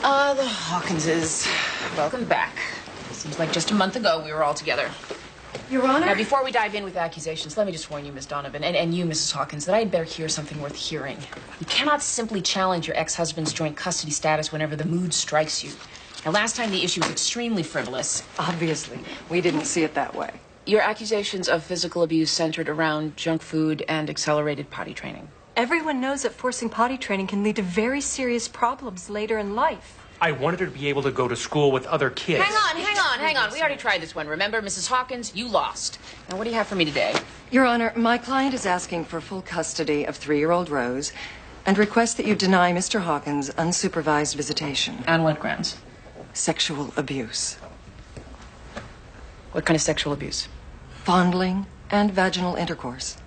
The Hawkinses. Welcome back. Seems like just a month ago we were all together. Your Honor? Now, before we dive in with accusations, let me just warn you, Miss Donovan, and you, Mrs. Hawkins, that I'd better hear something worth hearing. You cannot simply challenge your ex-husband's joint custody status whenever the mood strikes you. Now, last time the issue was extremely frivolous. Obviously. We didn't see it that way. Your accusations of physical abuse centered around junk food and accelerated potty training. Everyone knows that forcing potty training can lead to very serious problems later in life. I wanted her to be able to go to school with other kids. Hang on. We already tried this one. Remember, Mrs. Hawkins, you lost. Now, what do you have for me today? Your Honor, my client is asking for full custody of 3-year-old Rose and requests that you deny Mr. Hawkins unsupervised visitation. On what grounds? Sexual abuse. What kind of sexual abuse? Fondling and vaginal intercourse.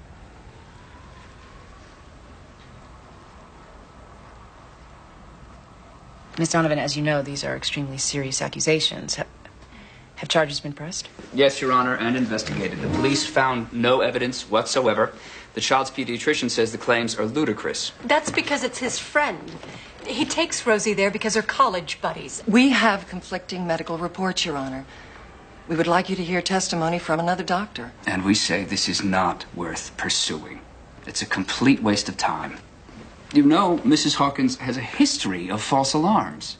Miss Donovan, as you know, these are extremely serious accusations. Have charges been pressed? Yes, Your Honor, and investigated. The police found no evidence whatsoever. The child's pediatrician says the claims are ludicrous. That's because it's his friend. He takes Rosie there because they're college buddies. We have conflicting medical reports, Your Honor. We would like you to hear testimony from another doctor. And we say this is not worth pursuing. It's a complete waste of time. You know, Mrs. Hawkins has a history of false alarms.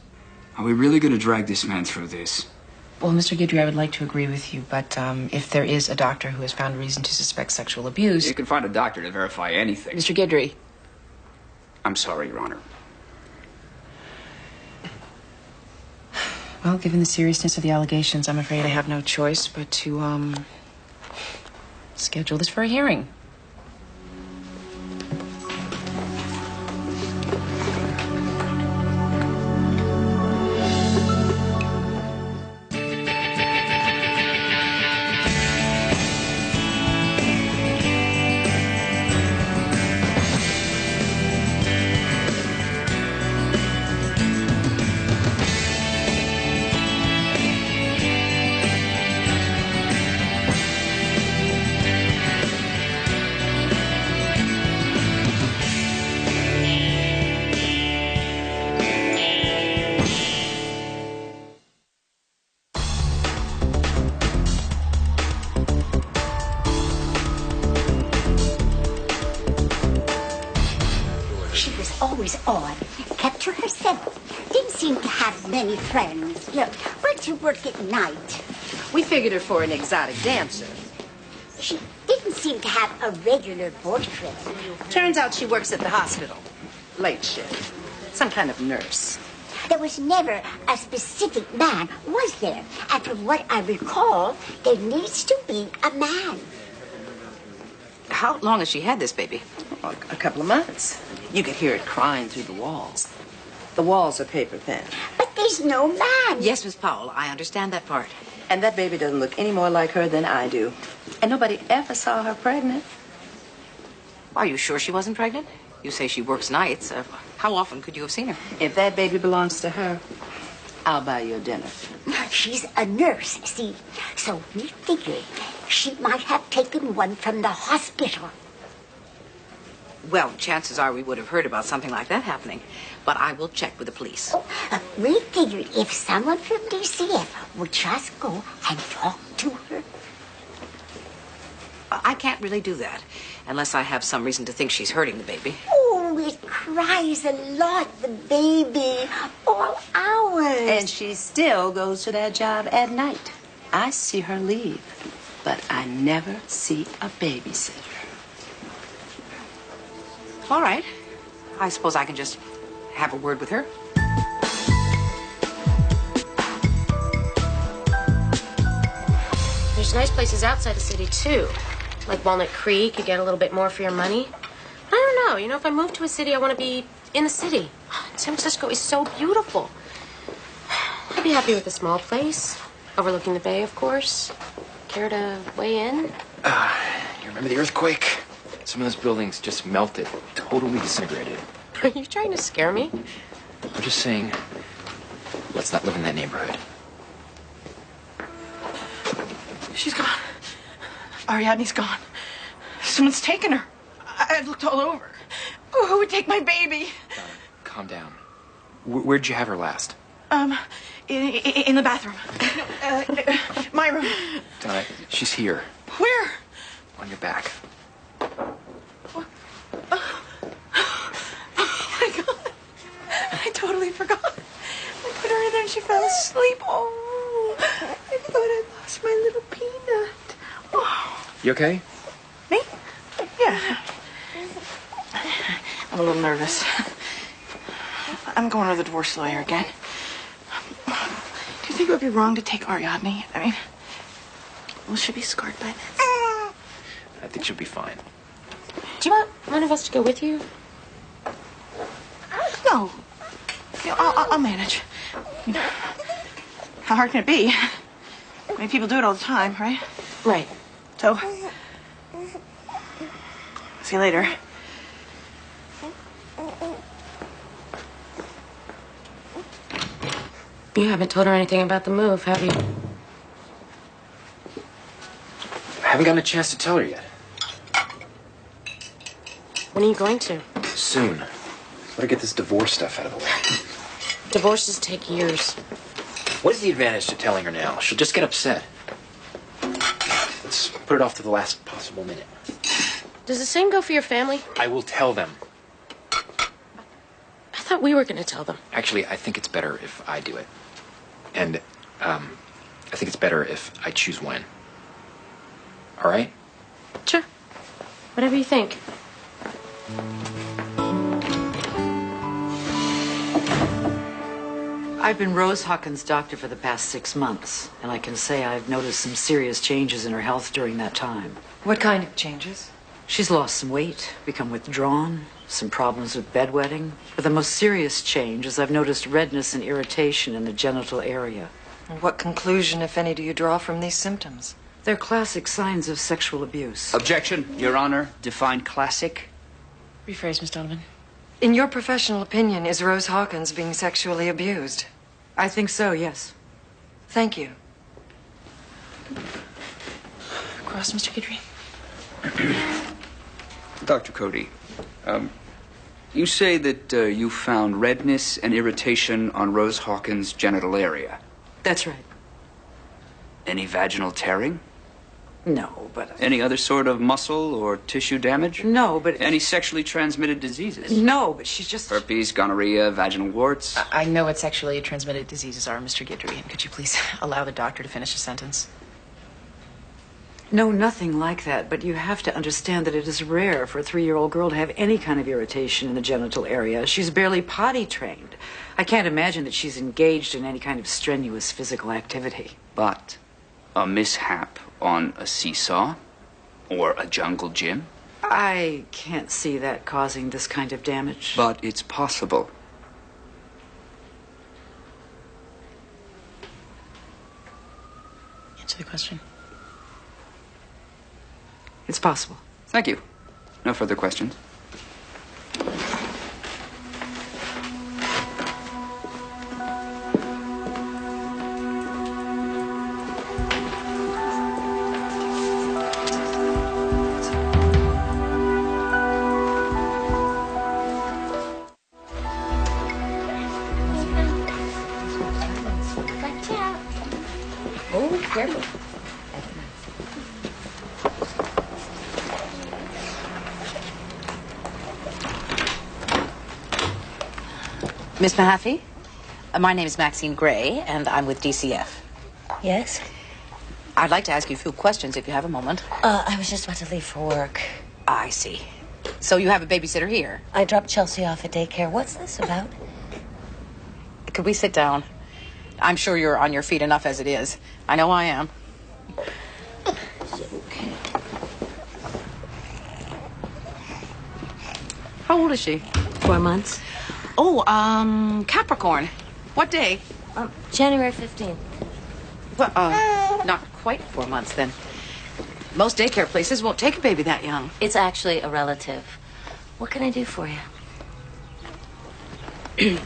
Are we really going to drag this man through this? Well, Mr. Guidry, I would like to agree with you, but if there is a doctor who has found reason to suspect sexual abuse... You can find a doctor to verify anything. Mr. Guidry. I'm sorry, Your Honor. Well, given the seriousness of the allegations, I'm afraid I have no choice but to, schedule this for a hearing. Always odd. Kept to herself. Didn't seem to have many friends. Yeah. Went to work at night. We figured her for an exotic dancer. She didn't seem to have a regular boyfriend. Turns out she works at the hospital. Late shift. Some kind of nurse. There was never a specific man, was there? And from what I recall, there needs to be a man. How long has she had this baby? Well, a couple of months. You could hear it crying through the walls. The walls are paper thin. But there's no man. Yes, Miss Powell, I understand that part. And that baby doesn't look any more like her than I do. And nobody ever saw her pregnant. Are you sure she wasn't pregnant? You say she works nights. How often could you have seen her? If that baby belongs to her, I'll buy you a dinner. She's a nurse, see? So we figured she might have taken one from the hospital. Well, chances are we would have heard about something like that happening. But I will check with the police. Oh, we figured if someone from DCF would just go and talk to her. I can't really do that unless I have some reason to think she's hurting the baby. Oh, it cries a lot, the baby, all hours. And she still goes to that job at night. I see her leave, but I never see a babysitter. All right. I suppose I can just have a word with her. There's nice places outside the city, too. Like Walnut Creek, you get a little bit more for your money. I don't know. You know, if I move to a city, I want to be in the city. San Francisco is so beautiful. I'd be happy with a small place, overlooking the bay, of course. Care to weigh in? You remember the earthquake? Some of those buildings just melted, totally disintegrated. Are you trying to scare me? I'm just saying, let's not live in that neighborhood. She's gone. Ariadne's gone. Someone's taken her. I've looked all over. Who would take my baby? Calm down. Where'd you have her last? In the bathroom. My room. Donna, she's here. Where? On your back. Oh my God. I totally forgot. I put her in there and she fell asleep. Oh, I thought I lost my little peanut. Oh. You okay? Me? Yeah. I'm a little nervous. I'm going to the divorce lawyer again. Do you think it would be wrong to take Ariadne? I mean, will she be scarred by this? I think she'll be fine. Do you want one of us to go with you? No. You know, I'll manage. You know, how hard can it be? I mean, people do it all the time, right? Right. So, see you later. You haven't told her anything about the move, have you? I haven't gotten a chance to tell her yet. When are you going to? Soon. Better get this divorce stuff out of the way. Divorces take years. What is the advantage to telling her now? She'll just get upset. Let's put it off to the last possible minute. Does the same go for your family? I will tell them. I thought we were going to tell them. Actually, I think it's better if I do it. And, I think it's better if I choose when. All right? Sure. Whatever you think. I've been Rose Hawkins' doctor for the past 6 months, and I can say I've noticed some serious changes in her health during that time. What kind of changes? She's lost some weight, become withdrawn, some problems with bedwetting. But the most serious change is I've noticed redness and irritation in the genital area. And what conclusion, if any, do you draw from these symptoms? They're classic signs of sexual abuse. Objection, Your Honor. Define classic. Rephrase, Miss Donovan. In your professional opinion, is Rose Hawkins being sexually abused? I think so, yes. Thank you. Cross, Mr. Guidry. Dr. Cody, you say that you found redness and irritation on Rose Hawkins' genital area. That's right. Any vaginal tearing? No, but... Any other sort of muscle or tissue damage? No, but... Any sexually transmitted diseases? No, but she's just... Herpes, gonorrhea, vaginal warts? I know what sexually transmitted diseases are, Mr. Guidry, and could you please allow the doctor to finish his sentence? No, nothing like that, but you have to understand that it is rare for a 3-year-old girl to have any kind of irritation in the genital area. She's barely potty trained. I can't imagine that she's engaged in any kind of strenuous physical activity. But a mishap on a seesaw or a jungle gym? I can't see that causing this kind of damage. But it's possible. Answer the question. It's possible. Thank you. No further questions. Watch out. Oh, careful. Miss Mahaffey, my name is Maxine Gray, and I'm with DCF. Yes? I'd like to ask you a few questions if you have a moment. I was just about to leave for work. I see. So you have a babysitter here? I dropped Chelsea off at daycare. What's this about? Could we sit down? I'm sure you're on your feet enough as it is. I know I am. Okay. How old is she? 4 months. Oh, Capricorn. What day? January 15th. Well, not quite 4 months then. Most daycare places won't take a baby that young. It's actually a relative. What can I do for you?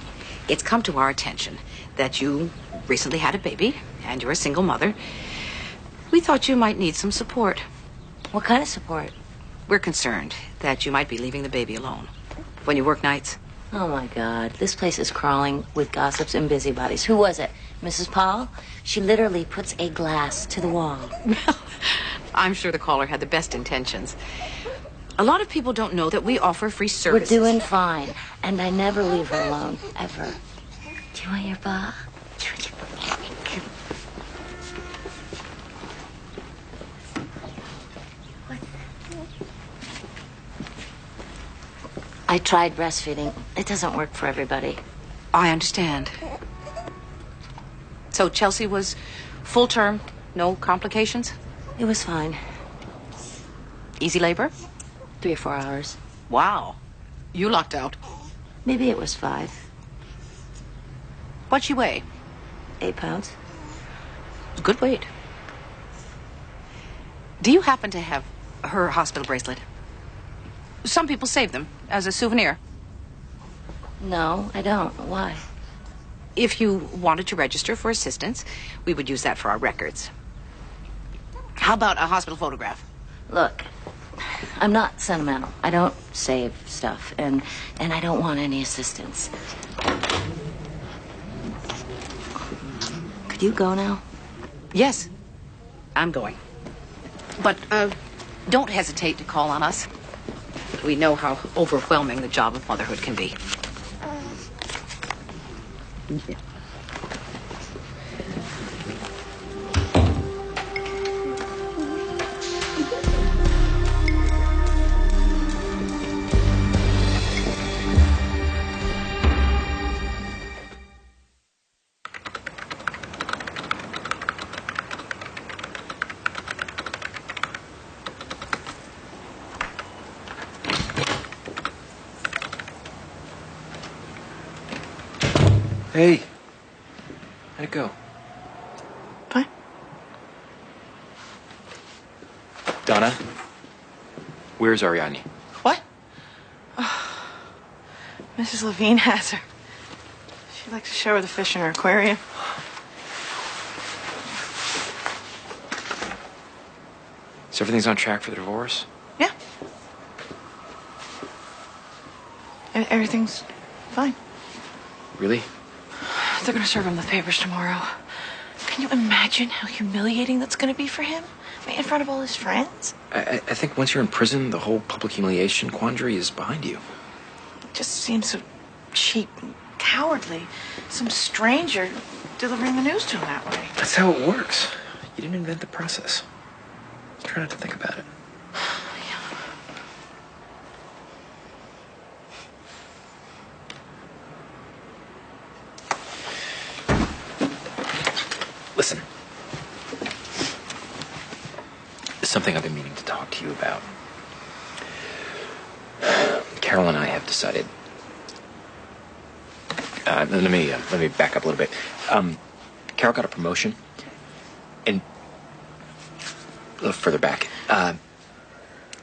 It's come to our attention that you recently had a baby and you're a single mother. We thought you might need some support. What kind of support? We're concerned that you might be leaving the baby alone when you work nights. Oh, my God. This place is crawling with gossips and busybodies. Who was it? Mrs. Paul? She literally puts a glass to the wall. I'm sure the caller had the best intentions. A lot of people don't know that we offer free services. We're doing fine. And I never leave her alone, ever. Do you want your ball? I tried breastfeeding. It doesn't work for everybody. I understand. So Chelsea was full term, no complications? It was fine. Easy labor? 3 or 4 hours. Wow. You lucked out. Maybe it was 5. What'd she weigh? 8 pounds. Good weight. Do you happen to have her hospital bracelet? Some people save them as a souvenir. No, I don't. Why? If you wanted to register for assistance, we would use that for our records. How about a hospital photograph? Look, I'm not sentimental. I don't save stuff, and I don't want any assistance. Could you go now? Yes, I'm going. But don't hesitate to call on us. We know how overwhelming the job of motherhood can be. Hey. How'd it go? Fine. Donna, where's Ariadne? What? Oh, Mrs. Levine has her. She likes to show her the fish in her aquarium. So everything's on track for the divorce? Yeah. Everything's fine. Really? They're gonna serve him the papers tomorrow. Can you imagine how humiliating that's gonna be for him? I mean, in front of all his friends? I think once you're in prison, the whole public humiliation quandary is behind you. It just seems so cheap and cowardly. Some stranger delivering the news to him that way. That's how it works. You didn't invent the process. Try not to think about it. Listen. There's something I've been meaning to talk to you about. Carol and I have decided. Let me back up a little bit. Carol got a promotion, and a little further back.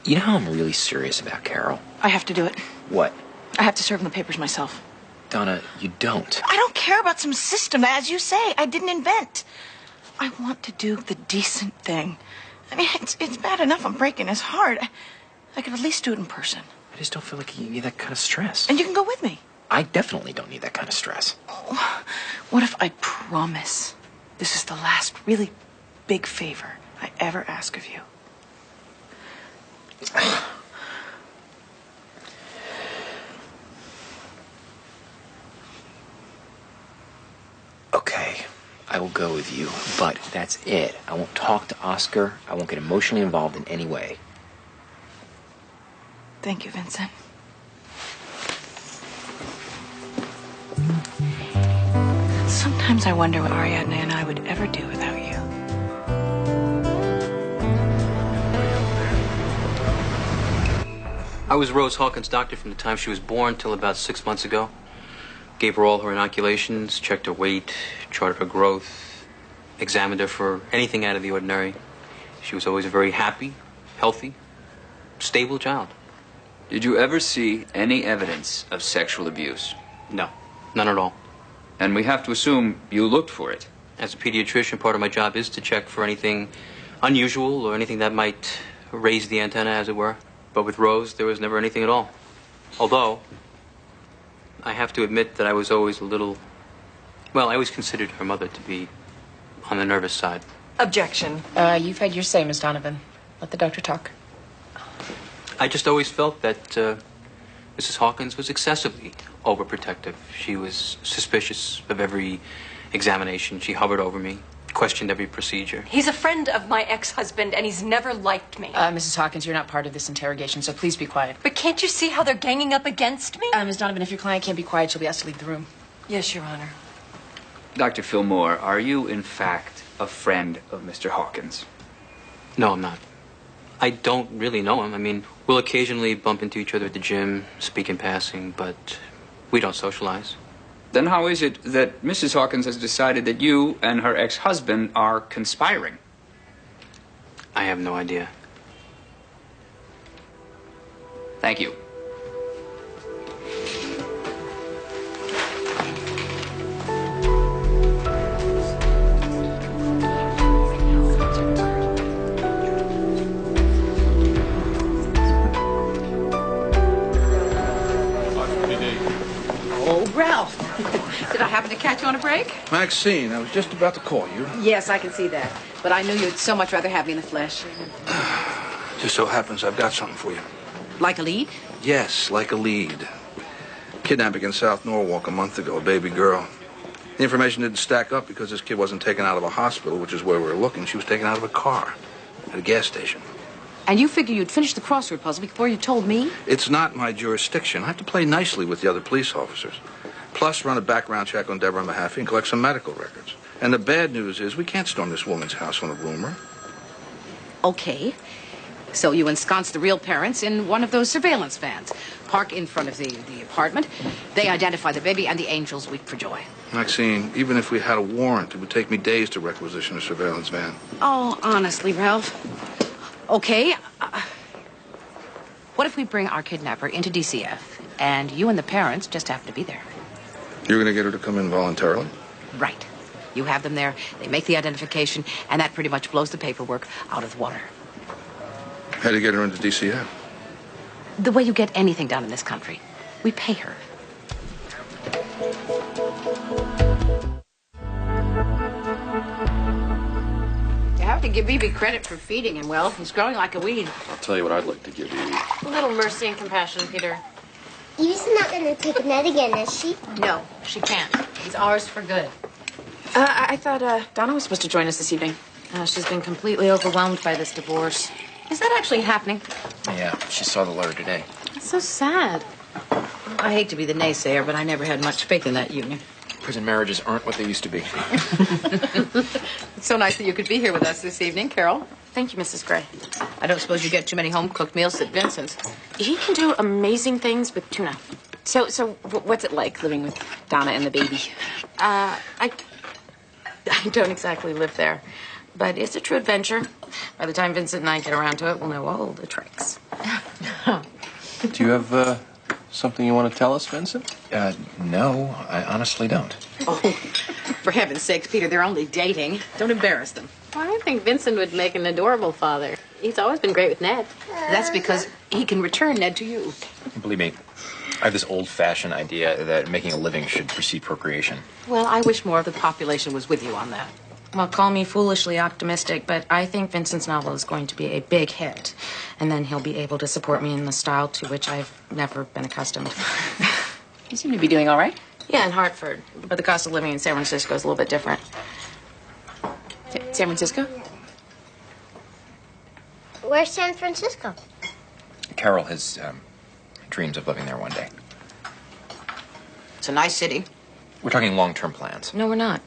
You know how I'm really serious about Carol? I have to do it. What? I have to serve him the papers myself. Donna, you don't. I don't care about some system that, as you say, I didn't invent. I want to do the decent thing. I mean, it's bad enough I'm breaking his heart. I could at least do it in person. I just don't feel like you need that kind of stress. And you can go with me. I definitely don't need that kind of stress. Oh, what if I promise this is the last really big favor I ever ask of you? Okay, I will go with you, but that's it. I won't talk to Oscar. I won't get emotionally involved in any way. Thank you, Vincent. Sometimes I wonder what Ariadne and I would ever do without you. I was Rose Hawkins' doctor from the time she was born till about 6 months ago. Gave her all her inoculations, checked her weight, charted her growth, examined her for anything out of the ordinary. She was always a very happy, healthy, stable child. Did you ever see any evidence of sexual abuse? No, none at all. And we have to assume you looked for it. As a pediatrician, part of my job is to check for anything unusual or anything that might raise the antenna, as it were. But with Rose, there was never anything at all. Although, I have to admit that I was always a little... Well, I always considered her mother to be on the nervous side. Objection. You've had your say, Miss Donovan. Let the doctor talk. I just always felt that Mrs. Hawkins was excessively overprotective. She was suspicious of every examination. She hovered over me, questioned every procedure. He's a friend of my ex-husband, and he's never liked me. Mrs. Hawkins, you're not part of this interrogation, so please be quiet. But can't you see how they're ganging up against me? Miss Donovan, if your client can't be quiet, she'll be asked to leave the room. Yes, Your Honor. Dr. Fillmore, are you, in fact, a friend of Mr. Hawkins? No, I'm not. I don't really know him. I mean, we'll occasionally bump into each other at the gym, speak in passing, but we don't socialize. Then how is it that Mrs. Hawkins has decided that you and her ex-husband are conspiring? I have no idea. Thank you. Oh, Ralph. Did I happen to catch you on a break? Maxine, I was just about to call you. Yes, I can see that. But I knew you'd so much rather have me in the flesh. Just so happens I've got something for you. Like a lead? Yes, like a lead. Kidnapping in South Norwalk a month ago, a baby girl. The information didn't stack up because this kid wasn't taken out of a hospital, which is where we were looking. She was taken out of a car at a gas station. And you figure you'd finish the crossword puzzle before you told me? It's not my jurisdiction. I have to play nicely with the other police officers. Plus, run a background check on Deborah Mahaffey and collect some medical records. And the bad news is we can't storm this woman's house on a rumor. Okay. So you ensconce the real parents in one of those surveillance vans. Park in front of the apartment. They identify the baby, and the angels weep for joy. Maxine, even if we had a warrant, it would take me days to requisition a surveillance van. Oh, honestly, Ralph. Okay. What if we bring our kidnapper into DCF, and you and the parents just happen to be there? You're going to get her to come in voluntarily? Right. You have them there, they make the identification, and that pretty much blows the paperwork out of the water. How do you get her into DCF? The way you get anything done in this country. We pay her. You have to give Bibi credit for feeding him well. He's growing like a weed. I'll tell you what I'd like to give you. A little mercy and compassion, Peter. Evie's not going to take Ned again, is she? No, she can't. He's ours for good. I thought Donna was supposed to join us this evening. She's been completely overwhelmed by this divorce. Is that actually happening? Yeah, she saw the letter today. It's so sad. I hate to be the naysayer, but I never had much faith in that union. Prison marriages aren't what they used to be. It's so nice that you could be here with us this evening, Carol. Thank you, Mrs. Gray. I don't suppose you get too many home-cooked meals at Vincent's. He can do amazing things with tuna. So what's it like living with Donna and the baby? I don't exactly live there, but it's a true adventure. By the time Vincent and I get around to it, we'll know all the tricks. Do you have something you want to tell us, Vincent? No, I honestly don't. Oh, for heaven's sakes, Peter, they're only dating. Don't embarrass them. Well, I think Vincent would make an adorable father. He's always been great with Ned. That's because he can return Ned to you. Believe me, I have this old-fashioned idea that making a living should precede procreation. Well, I wish more of the population was with you on that. Well, call me foolishly optimistic, but I think Vincent's novel is going to be a big hit. And then he'll be able to support me in the style to which I've never been accustomed. You seem to be doing all right. Yeah, in Hartford. But the cost of living in San Francisco is a little bit different. San Francisco? Where's San Francisco? Carol has dreams of living there one day. It's a nice city. We're talking long-term plans. No, we're not.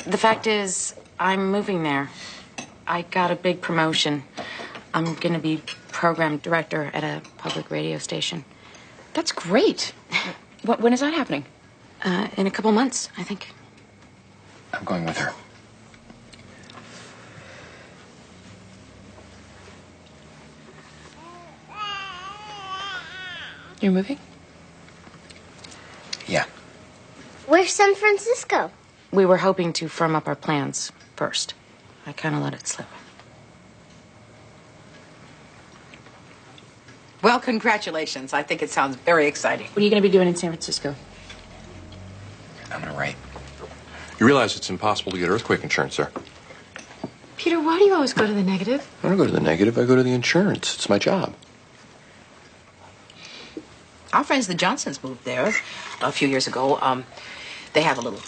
The fact is, I'm moving there. I got a big promotion. I'm going to be program director at a public radio station. That's great. When is that happening? In a couple months, I think. I'm going with her. You're moving? Yeah. Where's San Francisco? We were hoping to firm up our plans first. I kind of let it slip. Well, congratulations. I think it sounds very exciting. What are you going to be doing in San Francisco? I'm gonna write. You realize it's impossible to get earthquake insurance there. Peter, why do you always go to the negative? I don't go to the negative. I go to the insurance. It's my job. Our friends, the Johnsons, moved there a few years ago. They have a little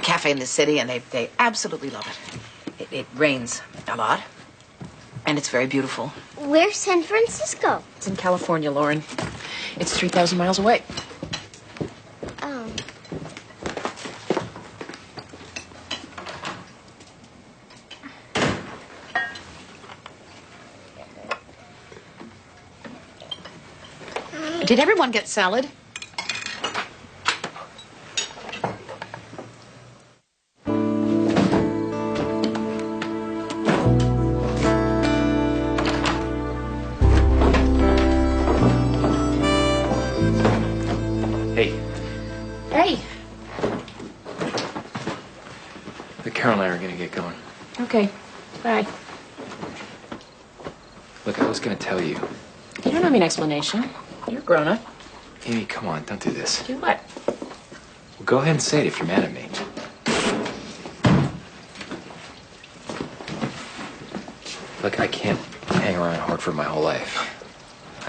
cafe in the city, and they absolutely love it. It rains a lot, and it's very beautiful. Where's San Francisco? It's in California, Lauren. It's 3,000 miles away. Oh. Did everyone get salad? Hey, Hey. Carol and I are gonna get going. Okay. Bye. Look, I was gonna tell you. You don't owe me an explanation. You're a grown-up. Amy, come on, don't do this. Do what? Well, go ahead and say it if you're mad at me. Look, I can't hang around Hartford my whole life.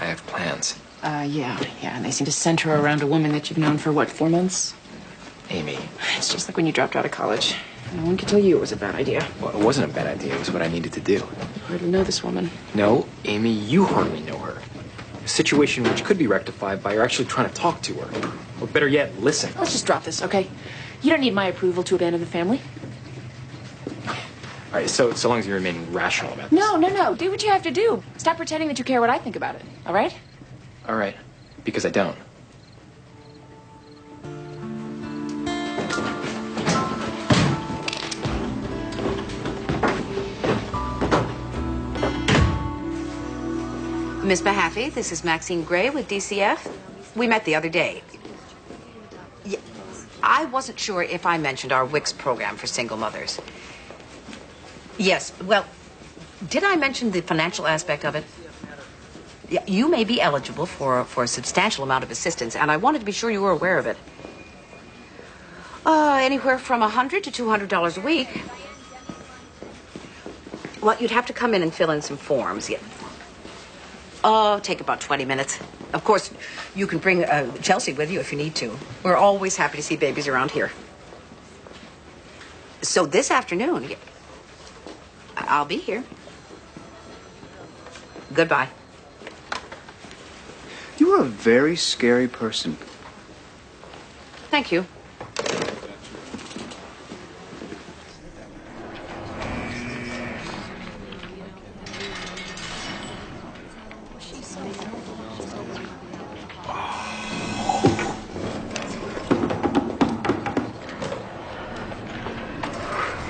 I have plans. Yeah, and they seem to center around a woman that you've known for, what, 4 months? Amy. It's just like when you dropped out of college. No one could tell you it was a bad idea. Well, it wasn't a bad idea. It was what I needed to do. You hardly know this woman. No, Amy, you hardly know her. A situation which could be rectified by her actually trying to talk to her. Or better yet, listen. Let's just drop this, okay? You don't need my approval to abandon the family. All right, so long as you remain rational about this. No. Do what you have to do. Stop pretending that you care what I think about it, all right? All right, because I don't. Miss Mahaffey, this is Maxine Gray with DCF. We met the other day. Yeah, I wasn't sure if I mentioned our WICS program for single mothers. Yes, well, did I mention the financial aspect of it? Yeah, you may be eligible for a substantial amount of assistance, and I wanted to be sure you were aware of it. Anywhere from $100 to $200 a week. Well, you'd have to come in and fill in some forms. Yeah. Oh, take about 20 minutes. Of course, you can bring Chelsea with you if you need to. We're always happy to see babies around here. So this afternoon, I'll be here. Goodbye. You are a very scary person. Thank you.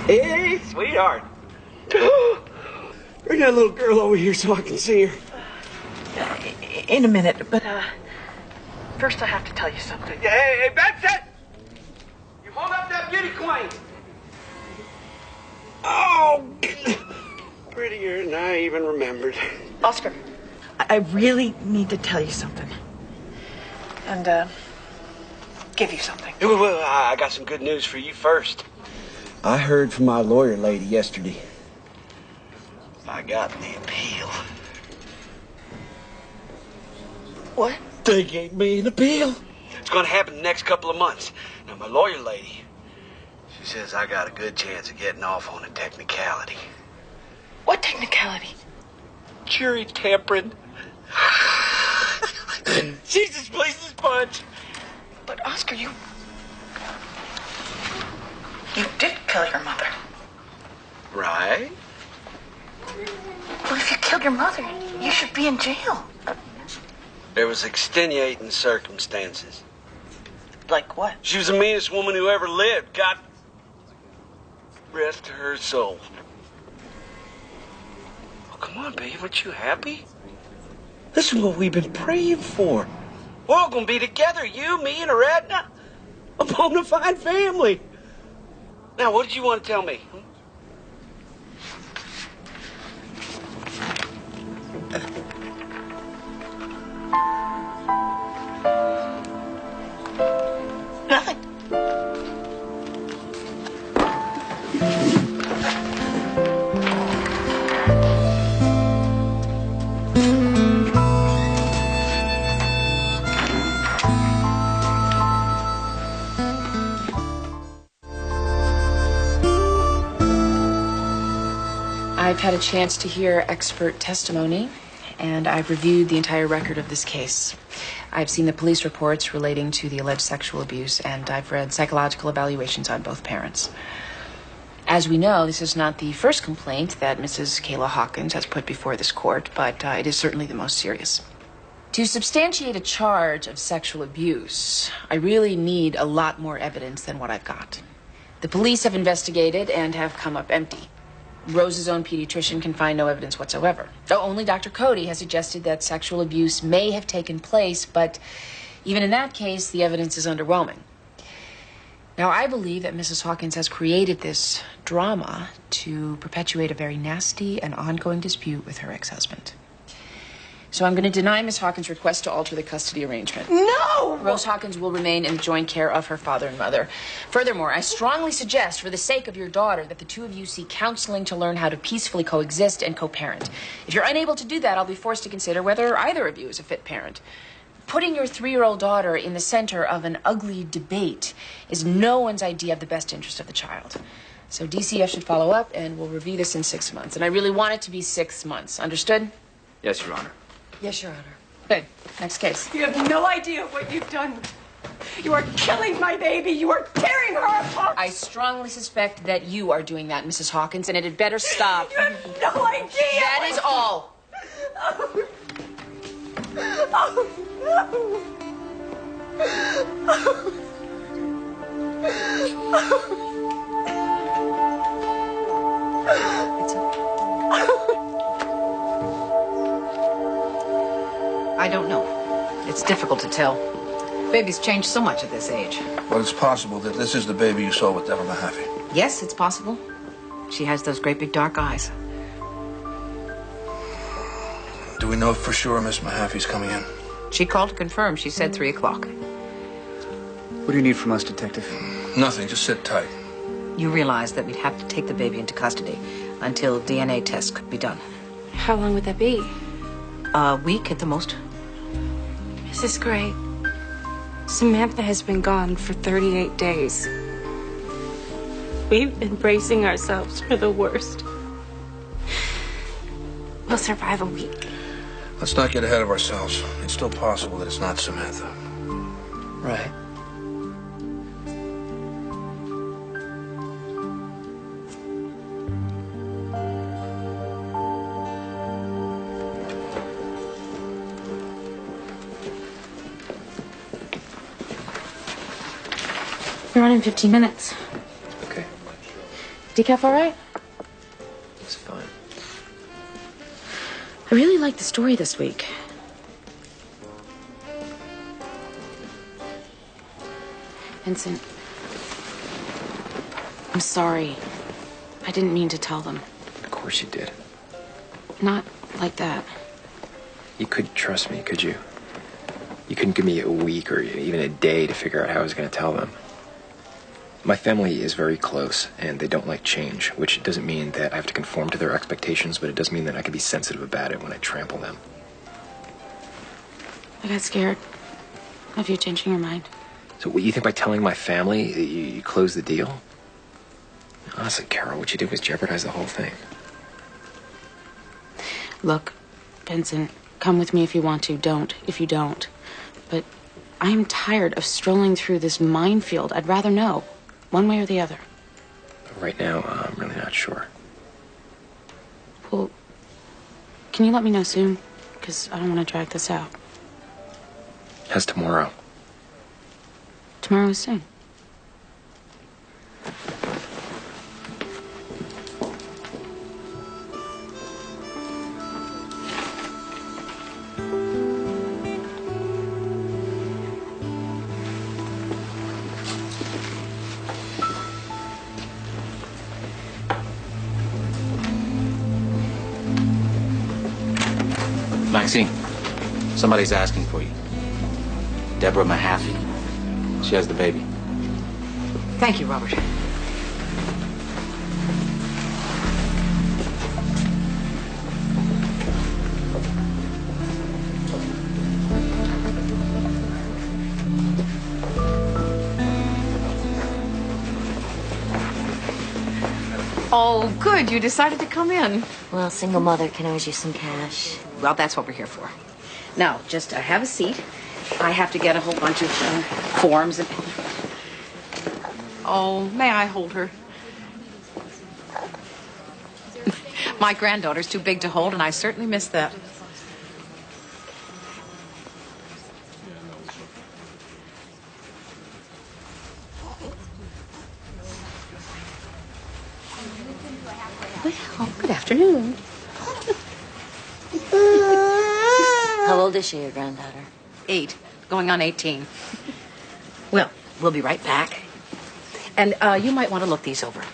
Hey, sweetheart. Bring that little girl over here so I can see her. In a minute, but first I have to tell you something. Hey, Benson! You hold up that beauty queen. Oh, prettier than I even remembered. Oscar, I really need to tell you something. And give you something. Well, I got some good news for you first. I heard from my lawyer lady yesterday. I got the appeal. What? They gave me an appeal. It's going to happen the next couple of months. Now, my lawyer lady, she says I got a good chance of getting off on a technicality. What technicality? Jury tampering. She's as pleased as punch. But Oscar, you did kill your mother. Right? Well, if you killed your mother, you should be in jail. There was extenuating circumstances. Like what? She was the meanest woman who ever lived. God rest her soul. Oh, come on, babe. Aren't you happy? This is what we've been praying for. We're all going to be together. You, me, and Aradna. A bona fide family. Now, what did you want to tell me? I've had a chance to hear expert testimony, and I've reviewed the entire record of this case. I've seen the police reports relating to the alleged sexual abuse, and I've read psychological evaluations on both parents. As we know, this is not the first complaint that Mrs. Kayla Hawkins has put before this court, but it is certainly the most serious. To substantiate a charge of sexual abuse, I really need a lot more evidence than what I've got. The police have investigated and have come up empty. Rose's own pediatrician can find no evidence whatsoever. Only Dr. Cody has suggested that sexual abuse may have taken place, but even in that case, the evidence is underwhelming. Now, I believe that Mrs. Hawkins has created this drama to perpetuate a very nasty and ongoing dispute with her ex-husband. So I'm going to deny Miss Hawkins' request to alter the custody arrangement. No! Rose Hawkins will remain in joint care of her father and mother. Furthermore, I strongly suggest, for the sake of your daughter, that the two of you seek counseling to learn how to peacefully coexist and co-parent. If you're unable to do that, I'll be forced to consider whether either of you is a fit parent. Putting your 3-year-old daughter in the center of an ugly debate is no one's idea of the best interest of the child. So DCF should follow up, and we'll review this in 6 months. And I really want it to be 6 months. Understood? Yes, Your Honor. Yes, Your Honor. Good. Next case. You have no idea what you've done. You are killing my baby. You are tearing her apart. I strongly suspect that you are doing that, Mrs. Hawkins, and it had better stop. You have no idea. That is all. Oh, no. I don't know. It's difficult to tell. Baby's changed so much at this age. Well, it's possible that this is the baby you saw with Deborah Mahaffey. Yes, it's possible. She has those great big dark eyes. Do we know for sure Miss Mahaffey's coming in? She called to confirm. She said 3 o'clock. What do you need from us, Detective? Nothing. Just sit tight. You realize that we'd have to take the baby into custody until DNA tests could be done. How long would that be? A week at the most. Mrs. Gray, Samantha has been gone for 38 days. We've been bracing ourselves for the worst. We'll survive a week. Let's not get ahead of ourselves. It's still possible that it's not Samantha. Right. We're on in 15 minutes. Okay. Decaf all right? It's fine. I really like the story this week. Vincent, I'm sorry. I didn't mean to tell them. Of course you did. Not like that. You couldn't trust me, could you? You couldn't give me a week or even a day to figure out how I was going to tell them. My family is very close, and they don't like change, which doesn't mean that I have to conform to their expectations, but it does mean that I can be sensitive about it when I trample them. I got scared of you changing your mind. So what, you think by telling my family that you close the deal? Honestly, Carol, what you did was jeopardize the whole thing. Look, Vincent, come with me if you want to. Don't if you don't. But I'm tired of strolling through this minefield. I'd rather know, one way or the other. Right now, I'm really not sure. Well, can you let me know soon? Because I don't want to drag this out. How's tomorrow? Tomorrow is soon. Maxine, somebody's asking for you. Deborah Mahaffey. She has the baby. Thank you, Robert. Oh, good. You decided to come in. Well, single mother can always use some cash. Well, that's what we're here for. Now, just have a seat. I have to get a whole bunch of forms. And... Oh, may I hold her? My granddaughter's too big to hold, and I certainly miss that. Well, good afternoon. How old is she, your granddaughter? 8, going on 18. Well, we'll be right back. And you might want to look these over.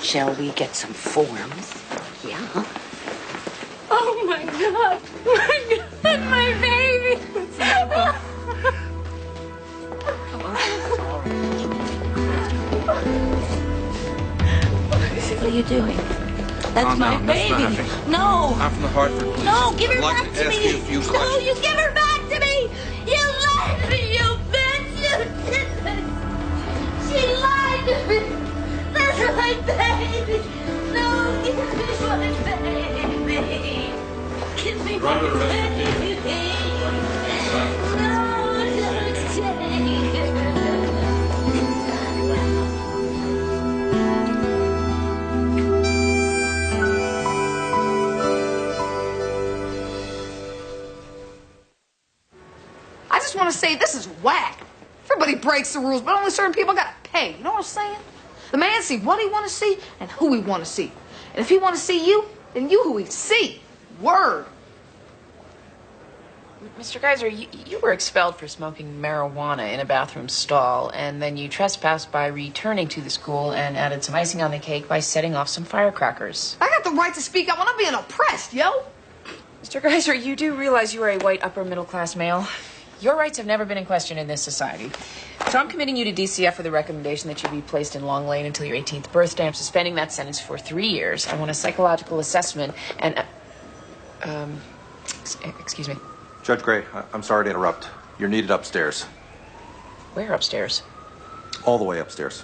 Shall we get some forms? Yeah. Oh my God! My God, my baby! What are you doing? That's Calm my down, Miss baby. Mahaffey. No. I'm from the Hartford Police. No, give her I'd like back to to ask me. you a few No, questions. you give her back to me. You lied to me, you bitch. You did this. She lied to me. That's my baby. No, give me my baby. Give me my baby. No, don't take it. I just want to say this is whack. Everybody breaks the rules, but only certain people got to pay. You know what I'm saying? The man see what he want to see and who he want to see. And if he want to see you, then you who he see. Word. Mr. Geyser, you were expelled for smoking marijuana in a bathroom stall, and then you trespassed by returning to the school and added some icing on the cake by setting off some firecrackers. I got the right to speak out when I'm being oppressed, yo. Mr. Geyser, you do realize you are a white upper middle class male? Your rights have never been in question in this society. So I'm committing you to DCF for the recommendation that you be placed in Long Lane until your 18th birthday. I'm suspending that sentence for 3 years. I want a psychological assessment and... excuse me. Judge Gray, I'm sorry to interrupt. You're needed upstairs. Where upstairs? All the way upstairs.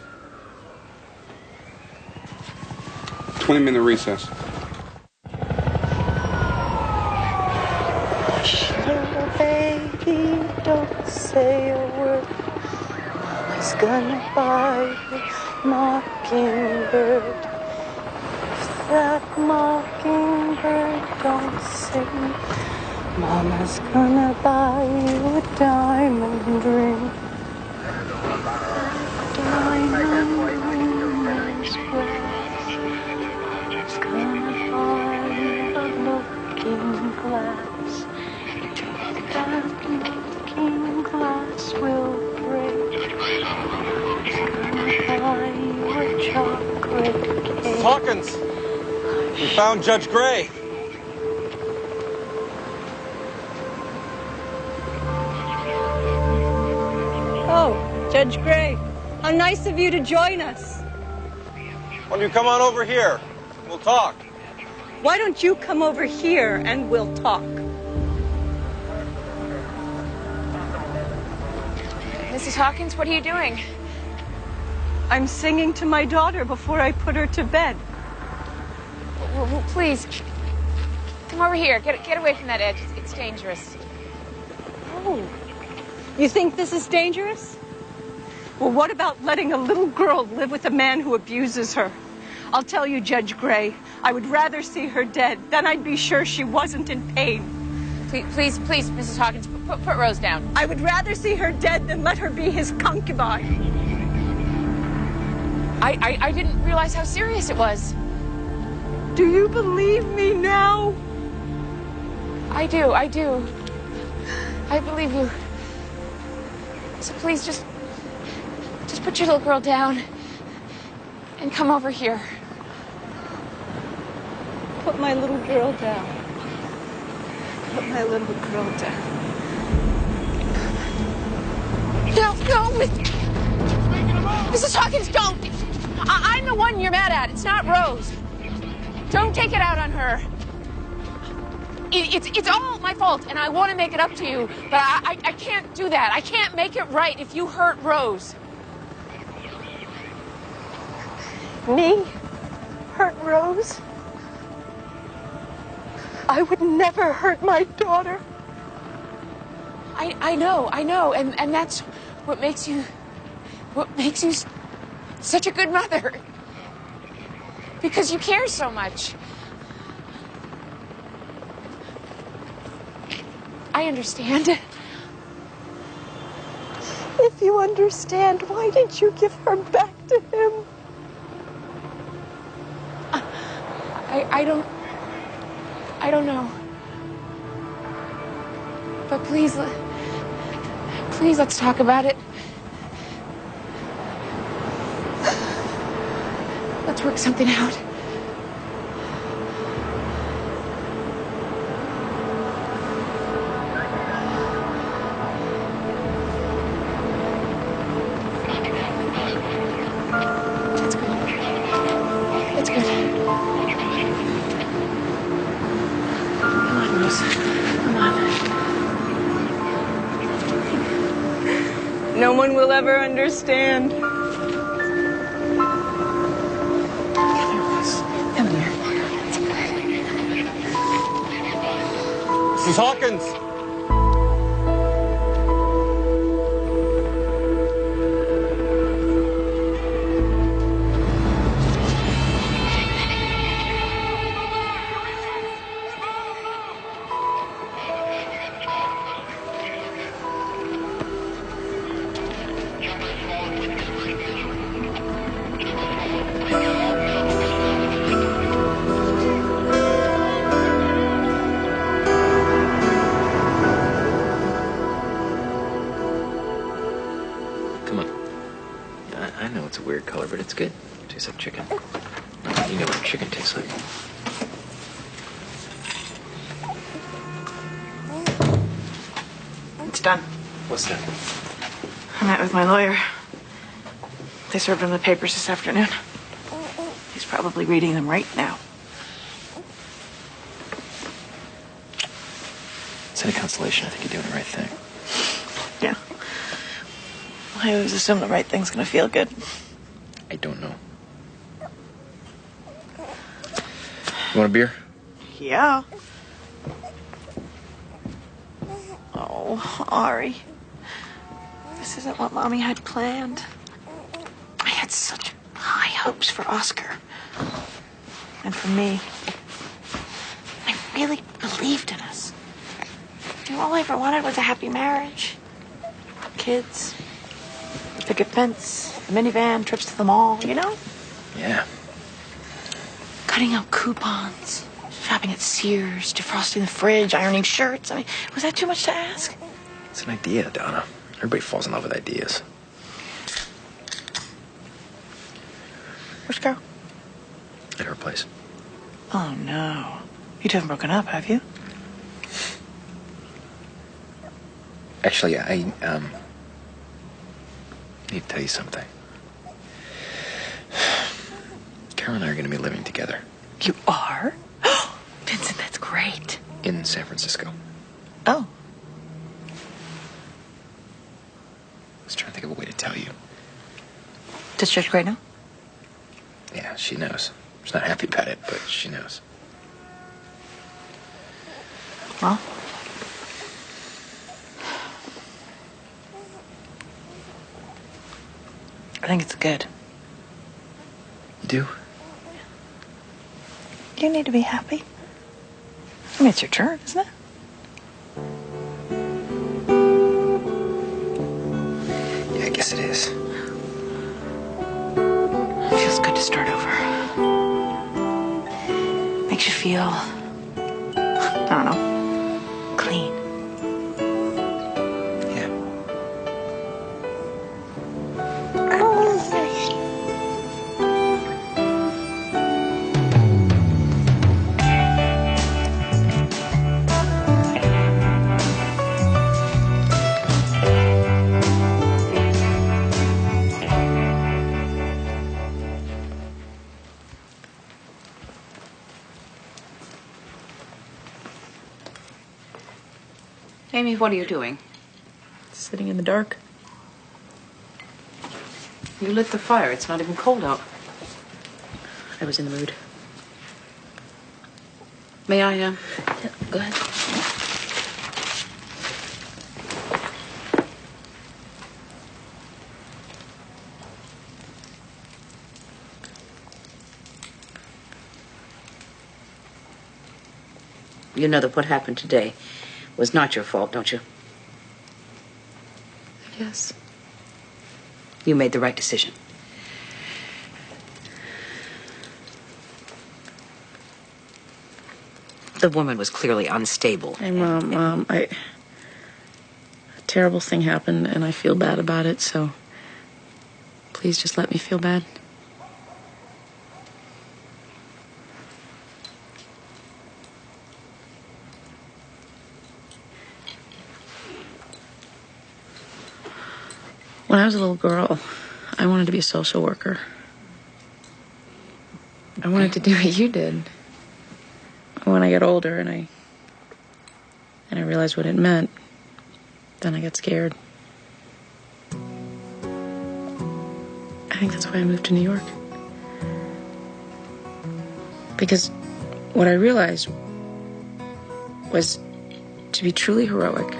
20-minute recess. Little baby, don't say a word. Mama's gonna buy you a mockingbird. If that mockingbird don't sing, Mama's gonna buy you a diamond ring. Diamond ring is brass. Mama's gonna buy you a looking glass. That looking glass will break. Mama's gonna buy you a chocolate cake. Mrs. Hawkins, we found Judge Gray. Oh, Judge Gray, how nice of you to join us. Why don't you come on over here? We'll talk. Why don't you come over here and we'll talk? Mrs. Hawkins, what are you doing? I'm singing to my daughter before I put her to bed. Well, please, come over here. Get away from that edge. It's dangerous. Oh, you think this is dangerous? Well, what about letting a little girl live with a man who abuses her? I'll tell you, Judge Gray, I would rather see her dead. Then I'd be sure she wasn't in pain. Please, Mrs. Hawkins, put Rose down. I would rather see her dead than let her be his concubine. I didn't realize how serious it was. Do you believe me now? I do. I believe you. So please just put your little girl down and come over here. Put my little girl down. Put my little girl down. No, Mrs. Hawkins, don't. I'm the one you're mad at. It's not Rose. Don't take it out on her. It's all my fault, and I want to make it up to you, but I can't do that. I can't make it right if you hurt Rose. Me? Hurt Rose? I would never hurt my daughter. I know, and that's what makes you such a good mother. Because you care so much. I understand. If you understand, why didn't you give her back to him? I don't know. But please let's talk about it. Let's work something out. That's good. Come on, Rose. Come on. No one will ever understand. Come here. Mrs. Hawkins! Come on. I know it's a weird color, but it's good. It tastes like chicken. You know what chicken tastes like. It's done. What's that? I met with my lawyer. They served him the papers this afternoon. He's probably reading them right now. It's any consolation. I think you're doing the right thing. Yeah. I always assume the right thing's gonna feel good. I don't know. You want a beer? Yeah. Oh, Ari. This isn't what Mommy had planned. I had such high hopes for Oscar. And for me. I really believed in us. All I ever wanted was a happy marriage. Kids. The picket fence. The minivan. Trips to the mall, you know? Yeah. Cutting out coupons. Shopping at Sears. Defrosting the fridge. Ironing shirts. I mean, was that too much to ask? It's an idea, Donna. Everybody falls in love with ideas. Which girl? At her place. Oh, no. You two haven't broken up, have you? Actually, I need to tell you something. Carol and I are going to be living together. You are? Vincent, that's great. In San Francisco. Oh. I was trying to think of a way to tell you. Does Judge Gray know? Yeah, she knows. She's not happy about it, but she knows. Well. I think it's good. You do? You need to be happy. I mean, it's your turn, isn't it? Yeah, I guess it is. It feels good to start over. Makes you feel, I don't know, clean. Amy, what are you doing? Sitting in the dark. You lit the fire. It's not even cold out. I was in the mood. May I, Yeah, go ahead. You know that what happened today was not your fault, don't you? Yes. You made the right decision. The woman was clearly unstable. Hey, Mom, a terrible thing happened, and I feel bad about it, so please just let me feel bad. When I was a little girl, I wanted to be a social worker. I wanted to do what you did. When I got older and I realized what it meant, then I got scared. I think that's why I moved to New York. Because what I realized was to be truly heroic,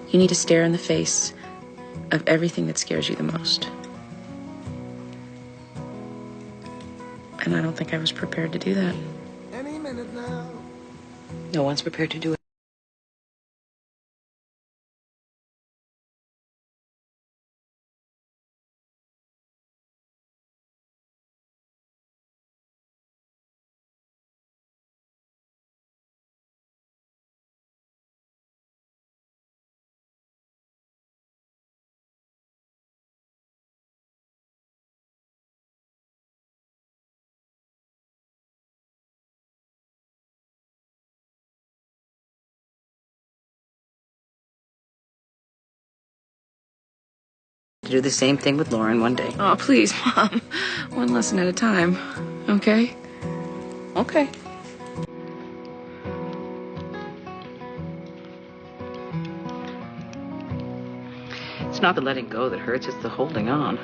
you need to stare in the face of everything that scares you the most. And I don't think I was prepared to do that. No one's prepared to do it. To do the same thing with Lauren one day. Oh, please, Mom. One lesson at a time, okay? Okay. It's not the letting go that hurts, it's the holding on.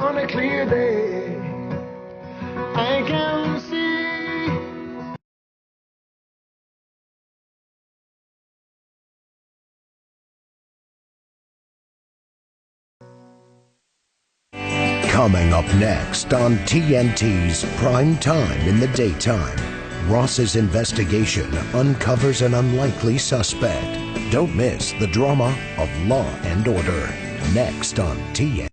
On a clear day, I can see. Coming up next on TNT's Prime Time in the Daytime, Ross's investigation uncovers an unlikely suspect. Don't miss the drama of Law and Order. Next on TNT.